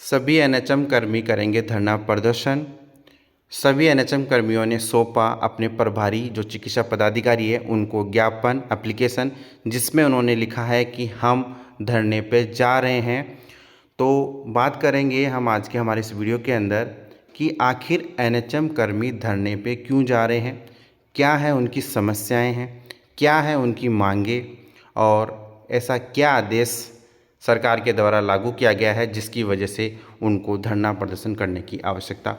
सभी एनएचएम कर्मी करेंगे धरना प्रदर्शन। सभी एनएचएम कर्मियों ने सौंपा अपने प्रभारी जो चिकित्सा पदाधिकारी है उनको ज्ञापन एप्लीकेशन, जिसमें उन्होंने लिखा है कि हम धरने पे जा रहे हैं। तो बात करेंगे हम आज के हमारे इस वीडियो के अंदर कि आखिर एनएचएम कर्मी धरने पे क्यों जा रहे हैं, क्या है उनकी समस्याएं हैं, क्या है उनकी मांगे और ऐसा क्या आदेश सरकार के द्वारा लागू किया गया है जिसकी वजह से उनको धरना प्रदर्शन करने की आवश्यकता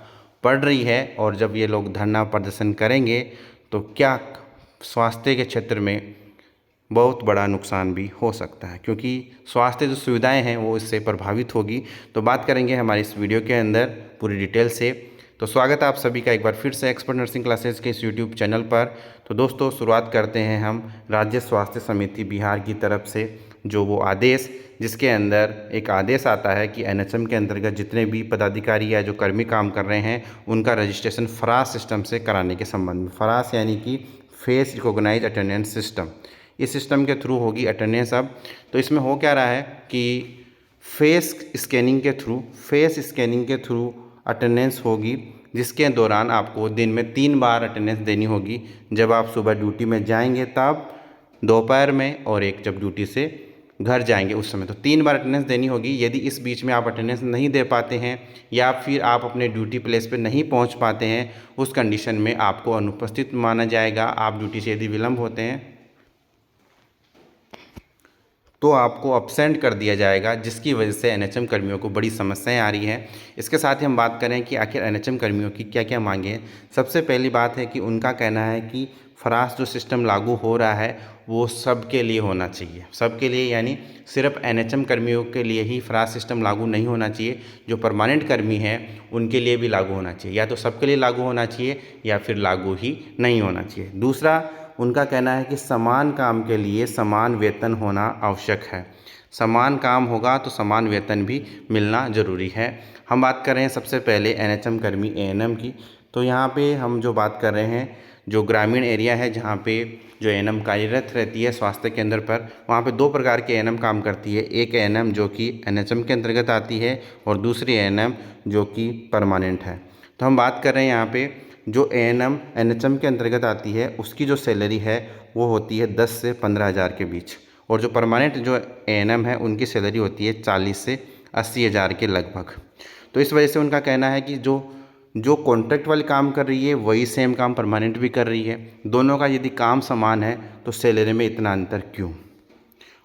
पड़ रही है। और जब ये लोग धरना प्रदर्शन करेंगे तो क्या स्वास्थ्य के क्षेत्र में बहुत बड़ा नुकसान भी हो सकता है, क्योंकि स्वास्थ्य जो सुविधाएं हैं वो इससे प्रभावित होगी। तो बात करेंगे हमारी इस वीडियो के अंदर पूरी डिटेल से। तो स्वागत है आप सभी का एक बार फिर से एक्सपर्ट नर्सिंग क्लासेस के इस यूट्यूब चैनल पर। तो दोस्तों शुरुआत करते हैं हम राज्य स्वास्थ्य समिति बिहार की तरफ से जो वो आदेश, जिसके अंदर एक आदेश आता है कि एनएचएम के अंतर्गत जितने भी पदाधिकारी या जो कर्मी काम कर रहे हैं उनका रजिस्ट्रेशन फरास सिस्टम से कराने के संबंध में। फरास यानी कि फेस रिकॉग्नाइज अटेंडेंस सिस्टम, इस सिस्टम के थ्रू होगी अटेंडेंस। अब तो इसमें हो क्या रहा है कि फेस स्कैनिंग के थ्रू अटेंडेंस होगी, जिसके दौरान आपको दिन में 3 बार अटेंडेंस देनी होगी। जब आप सुबह ड्यूटी में जाएंगे तब, दोपहर में, और एक जब ड्यूटी से घर जाएंगे उस समय, तो 3 बार अटेंडेंस देनी होगी। यदि इस बीच में आप अटेंडेंस नहीं दे पाते हैं या फिर आप अपने ड्यूटी प्लेस पे नहीं पहुंच पाते हैं, उस कंडीशन में आपको अनुपस्थित माना जाएगा। आप ड्यूटी से यदि विलम्ब होते हैं तो आपको अपसेंट कर दिया जाएगा, जिसकी वजह से एनएचएम कर्मियों को बड़ी समस्याएं आ रही हैं। इसके साथ ही हम बात करें कि आखिर एनएचएम कर्मियों की क्या क्या मांगे हैं। सबसे पहली बात है कि उनका कहना है कि फरास जो सिस्टम लागू हो रहा है वो सबके लिए होना चाहिए। सबके लिए यानी सिर्फ एनएचएम कर्मियों के लिए ही फरास सिस्टम लागू नहीं होना चाहिए, जो परमानेंट कर्मी हैं उनके लिए भी लागू होना चाहिए। या तो सबके लिए लागू होना चाहिए या फिर लागू ही नहीं होना चाहिए। दूसरा उनका कहना है कि समान काम के लिए समान वेतन होना आवश्यक है। समान काम होगा तो समान वेतन भी मिलना ज़रूरी है। हम बात कर रहे हैं सबसे पहले एनएचएम कर्मी एएनएम की। तो यहाँ पे हम जो बात कर रहे हैं, जो ग्रामीण एरिया है जहाँ पे जो एएनएम कार्यरत रहती है स्वास्थ्य केंद्र पर, वहाँ पे 2 प्रकार के एएनएम काम करती है। एक एएनएम जो कि एनएचएम के अंतर्गत आती है और दूसरी एएनएम जो कि परमानेंट है। तो हम बात कर रहे हैं यहाँ पे जो एएनएम एनएचएम के अंतर्गत आती है उसकी जो सैलरी है वो होती है 10 से 15 हज़ार के बीच, और जो परमानेंट जो एएनएम है उनकी सैलरी होती है 40 से 80 हज़ार के लगभग। तो इस वजह से उनका कहना है कि जो कॉन्ट्रैक्ट वाली काम कर रही है वही सेम काम परमानेंट भी कर रही है। दोनों का यदि काम समान है तो सैलरी में इतना अंतर क्यों।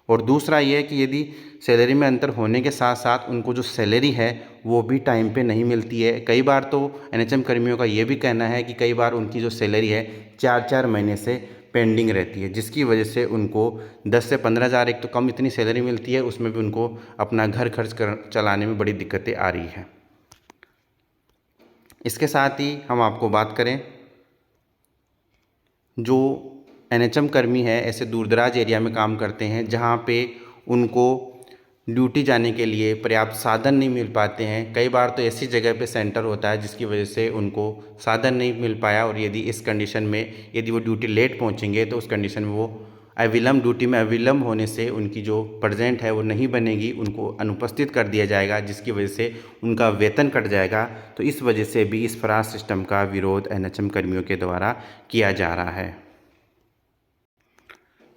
और दूसरा ये है कि यदि सैलरी में अंतर होने के साथ साथ उनको जो सैलरी है वो भी टाइम पे नहीं मिलती है। कई बार तो एनएचएम कर्मियों का ये भी कहना है कि कई बार उनकी जो सैलरी है 4-4 महीने से पेंडिंग रहती है, जिसकी वजह से उनको 10 से 15 हज़ार, एक तो कम इतनी सैलरी मिलती है, उसमें भी उनको अपना घर खर्च चलाने में बड़ी दिक्कतें आ रही हैं। इसके साथ ही हम आपको बात करें, जो एनएचएम कर्मी है ऐसे दूरदराज एरिया में काम करते हैं जहाँ पे उनको ड्यूटी जाने के लिए पर्याप्त साधन नहीं मिल पाते हैं। कई बार तो ऐसी जगह पे सेंटर होता है जिसकी वजह से उनको साधन नहीं मिल पाया, और यदि इस कंडीशन में यदि वो ड्यूटी लेट पहुंचेंगे तो उस कंडीशन में वो ड्यूटी में अविलंब होने से उनकी जो प्रेजेंट है वो नहीं बनेगी, उनको अनुपस्थित कर दिया जाएगा, जिसकी वजह से उनका वेतन कट जाएगा। तो इस वजह से भी इस फरास सिस्टम का विरोध एनएचएम कर्मियों के द्वारा किया जा रहा है।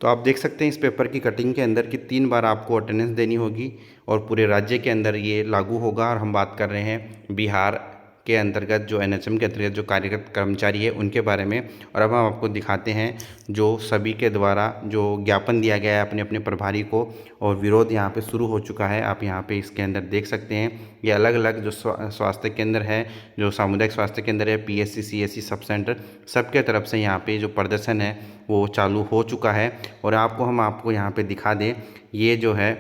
तो आप देख सकते हैं इस पेपर की कटिंग के अंदर कि 3 बार आपको अटेंडेंस देनी होगी और पूरे राज्य के अंदर ये लागू होगा। और हम बात कर रहे हैं बिहार के अंतर्गत जो एनएचएम के अंतर्गत जो कार्यरत कर्मचारी है उनके बारे में। और अब हम आपको दिखाते हैं जो सभी के द्वारा जो ज्ञापन दिया गया है अपने अपने प्रभारी को, और विरोध यहाँ पे शुरू हो चुका है। आप यहाँ पे इसके अंदर देख सकते हैं ये अलग अलग जो स्वास्थ्य केंद्र है, जो सामुदायिक स्वास्थ्य केंद्र है, पीएससी सीएससी सब सेंटर, सबके तरफ से यहाँ पे जो प्रदर्शन है वो चालू हो चुका है। और हम आपको यहाँ पे दिखा दें, ये जो है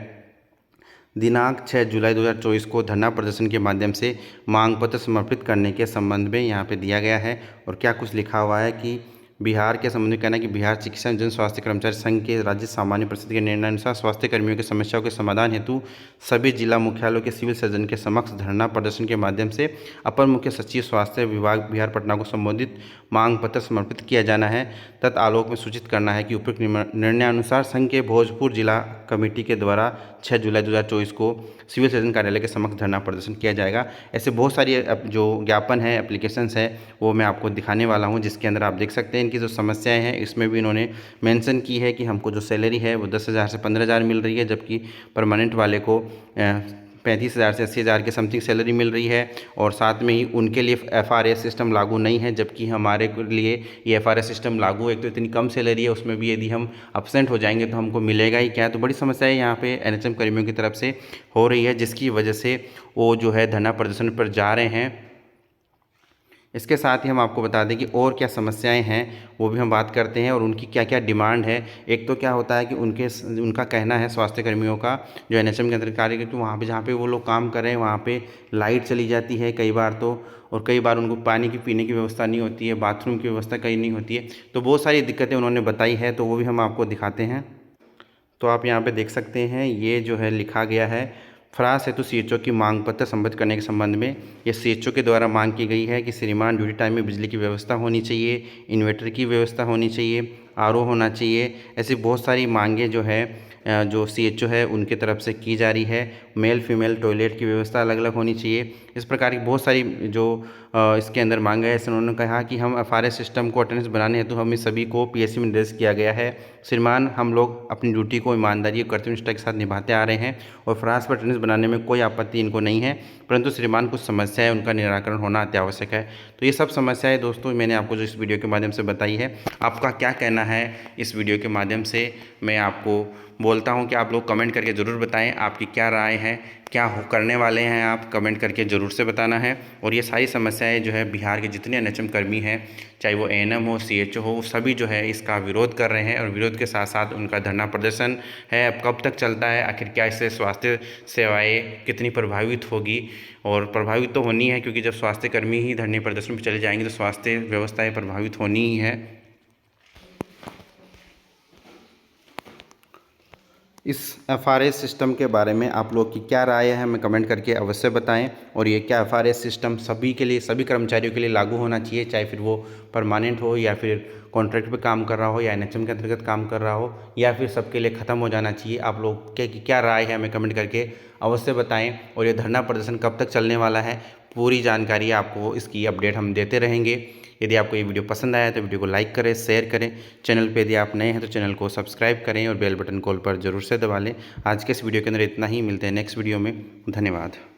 दिनांक 6 जुलाई 2024 को धरना प्रदर्शन के माध्यम से मांग पत्र समर्पित करने के संबंध में यहाँ पे दिया गया है। और क्या कुछ लिखा हुआ है कि बिहार के संबंध में कहना है कि बिहार चिकित्सा एवं जन स्वास्थ्य कर्मचारी संघ के राज्य सामान्य परिषद के निर्णयानुसार स्वास्थ्य कर्मियों की समस्याओं के समाधान हेतु सभी जिला मुख्यालयों के सिविल सर्जन के समक्ष धरना प्रदर्शन के माध्यम से अपर मुख्य सचिव स्वास्थ्य विभाग बिहार पटना को संबोधित मांग पत्र समर्पित किया जाना है। तत्आलोक में सूचित करना है कि उपयुक्त निर्णयानुसार संघ के भोजपुर जिला कमेटी के द्वारा 6 जुलाई 2024 को सिविल सर्जन कार्यालय के समक्ष धरना प्रदर्शन किया जाएगा। ऐसे बहुत सारी जो ज्ञापन है, एप्लीकेशंस है, वो मैं आपको दिखाने वाला हूँ, जिसके अंदर आप देख सकते हैं इनकी जो समस्याएं हैं। इसमें भी इन्होंने मेंशन की है कि हमको जो सैलरी है वो 10,000 से 15,000 मिल रही है, जबकि परमानेंट वाले को 35,000 से 80,000 के समथिंग सैलरी मिल रही है। और साथ में ही उनके लिए FRS सिस्टम लागू नहीं है, जबकि हमारे लिए ये FRS सिस्टम लागू है। एक तो इतनी कम सैलरी है, उसमें भी यदि हम अब्सेंट हो जाएंगे तो हमको मिलेगा ही क्या। तो बड़ी समस्या है यहाँ पे NHM कर्मियों की तरफ से हो रही है, जिसकी वजह से वो जो है धरना प्रदर्शन पर जा रहे हैं। इसके साथ ही हम आपको बता दें कि और क्या समस्याएं हैं वो भी हम बात करते हैं और उनकी क्या क्या डिमांड है। एक तो क्या होता है कि उनका कहना है स्वास्थ्य कर्मियों का जो NHM के अंदर कार्य करते हैं, वहाँ पे जहाँ पे वो लोग काम कर रहे हैं वहाँ पे लाइट चली जाती है कई बार तो, और कई बार उनको पानी की पीने की व्यवस्था नहीं होती है, बाथरूम की व्यवस्था कहीं नहीं होती है। तो बहुत सारी दिक्कतें उन्होंने बताई है, तो वो भी हम आपको दिखाते हैं। तो आप यहाँ पर देख सकते हैं, ये जो है लिखा गया है फ्रास हेतु CHO की मांग पत्र संबद्ध करने के संबंध में। ये CHO के द्वारा मांग की गई है कि श्रीमान ड्यूटी टाइम में बिजली की व्यवस्था होनी चाहिए, इन्वर्टर की व्यवस्था होनी चाहिए, RO होना चाहिए। ऐसी बहुत सारी मांगें जो है जो CHO है उनके तरफ से की जा रही है। मेल फीमेल टॉयलेट की व्यवस्था अलग अलग होनी चाहिए। इस प्रकार की बहुत सारी जो इसके अंदर मांग है। उन्होंने कहा कि हम FRS सिस्टम को अटेंडेंस बनाने हेतु हमें सभी को PSC में निर्देश किया गया है। श्रीमान हम लोग अपनी ड्यूटी को ईमानदारी और कर्तव्यनिष्ठा के साथ निभाते आ रहे हैं और फ्रांस पर अटेंडेंस बनाने में कोई आपत्ति इनको नहीं है, परंतु श्रीमान कुछ समस्या है, उनका निराकरण होना अत्यावश्यक है। तो ये सब समस्याएं दोस्तों मैंने आपको जो इस वीडियो के माध्यम से बताई है। आपका क्या कहना है इस वीडियो के माध्यम से मैं आपको बोलता हूं कि आप लोग कमेंट करके ज़रूर बताएं आपकी क्या राय है, क्या करने वाले हैं आप कमेंट करके ज़रूर से बताना है। और ये सारी समस्याएं जो है बिहार के जितने NHM कर्मी हैं, चाहे वो ANM हो CHO हो, सभी जो है इसका विरोध कर रहे हैं और विरोध के साथ साथ उनका धरना प्रदर्शन है। अब कब तक चलता है, आखिर क्या इससे स्वास्थ्य सेवाएँ कितनी प्रभावित होगी। और प्रभावित तो होनी है, क्योंकि जब स्वास्थ्य कर्मी ही धरने प्रदर्शन पर चले जाएंगे तो स्वास्थ्य व्यवस्थाएँ प्रभावित होनी ही है। इस FRS सिस्टम के बारे में आप लोग की क्या राय है हमें कमेंट करके अवश्य बताएं। और ये क्या FRS सिस्टम सभी के लिए, सभी कर्मचारियों के लिए लागू होना चाहिए, चाहे फिर वो परमानेंट हो या फिर कॉन्ट्रैक्ट पे काम कर रहा हो या NHM के अंतर्गत काम कर रहा हो, या फिर सबके लिए ख़त्म हो जाना चाहिए। आप लोग की क्या राय है हमें कमेंट करके अवश्य बताएँ। और ये धरना प्रदर्शन कब तक चलने वाला है, पूरी जानकारी आपको इसकी अपडेट हम देते रहेंगे। यदि आपको ये वीडियो पसंद आया तो वीडियो को लाइक करें, शेयर करें। चैनल पे यदि आप नए हैं तो चैनल को सब्सक्राइब करें और बेल बटन कॉल पर ज़रूर से दबा लें। आज के इस वीडियो के अंदर इतना ही, मिलते हैं नेक्स्ट वीडियो में। धन्यवाद।